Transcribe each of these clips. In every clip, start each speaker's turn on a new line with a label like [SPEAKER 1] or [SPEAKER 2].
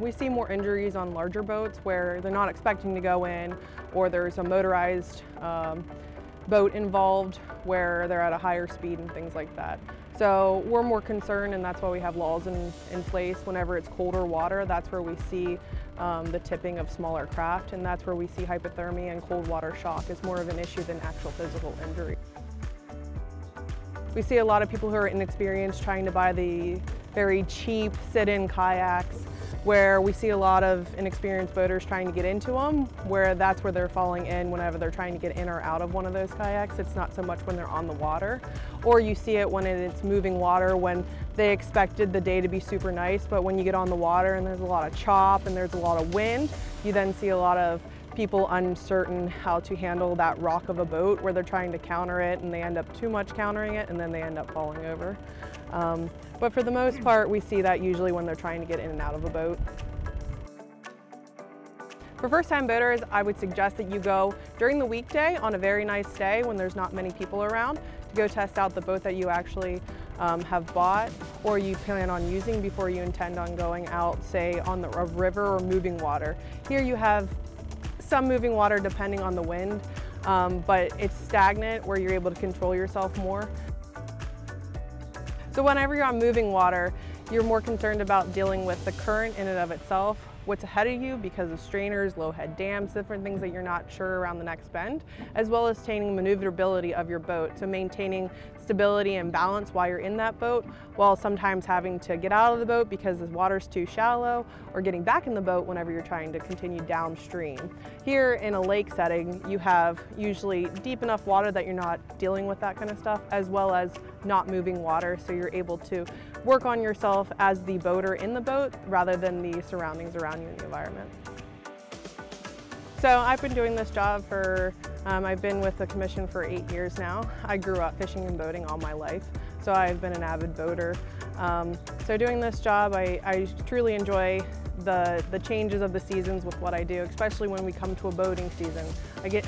[SPEAKER 1] We see more injuries on larger boats where they're not expecting to go in, or there's a motorized boat involved where they're at a higher speed and things like that. So we're more concerned, and that's why we have laws in place. Whenever it's colder water, that's where we see the tipping of smaller craft, and that's where we see hypothermia and cold water shock is more of an issue than actual physical injury. We see a lot of people who are inexperienced trying to buy the very cheap sit-in kayaks, where we see a lot of inexperienced boaters trying to get into them, where that's where they're falling in whenever they're trying to get in or out of one of those kayaks. It's not so much when they're on the water, or you see it when it's moving water, when they expected the day to be super nice, but when you get on the water and there's a lot of chop and there's a lot of wind, you then see a lot of people uncertain how to handle that rock of a boat, where they're trying to counter it and they end up too much countering it and then they end up falling over. But for the most part, we see that usually when they're trying to get in and out of a boat. For first-time boaters, I would suggest that you go during the weekday on a very nice day when there's not many people around to go test out the boat that you actually have bought or you plan on using before you intend on going out, say, on a river or moving water. Here you have some moving water depending on the wind, but it's stagnant where you're able to control yourself more. So whenever you're on moving water, you're more concerned about dealing with the current in and of itself, what's ahead of you because of strainers, low head dams, different things that you're not sure around the next bend, as well as maintaining maneuverability of your boat. So maintaining stability and balance while you're in that boat, while sometimes having to get out of the boat because the water's too shallow, or getting back in the boat whenever you're trying to continue downstream. Here in a lake setting, you have usually deep enough water that you're not dealing with that kind of stuff, as well as not moving water, so you're able to work on yourself as the boater in the boat rather than the surroundings around you in the environment. So I've been doing this job for, I've been with the commission for 8 years now. I grew up fishing and boating all my life, so I've been an avid boater. So doing this job, I truly enjoy the changes of the seasons with what I do, especially when we come to a boating season.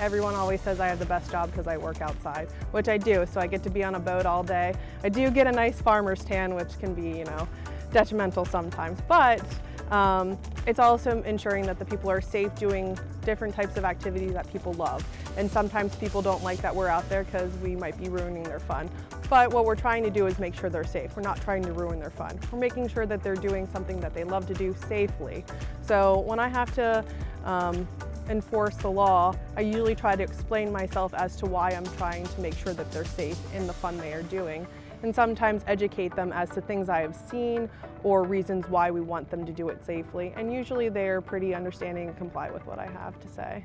[SPEAKER 1] Everyone always says I have the best job because I work outside, which I do, so I get to be on a boat all day. I do get a nice farmer's tan, which can be, you know, detrimental sometimes, but it's also ensuring that the people are safe doing different types of activities that people love. And sometimes people don't like that we're out there because we might be ruining their fun. But what we're trying to do is make sure they're safe. We're not trying to ruin their fun. We're making sure that they're doing something that they love to do safely. So when I have to enforce the law, I usually try to explain myself as to why I'm trying to make sure that they're safe in the fun they are doing, and sometimes educate them as to things I have seen or reasons why we want them to do it safely. And usually they're pretty understanding and comply with what I have to say.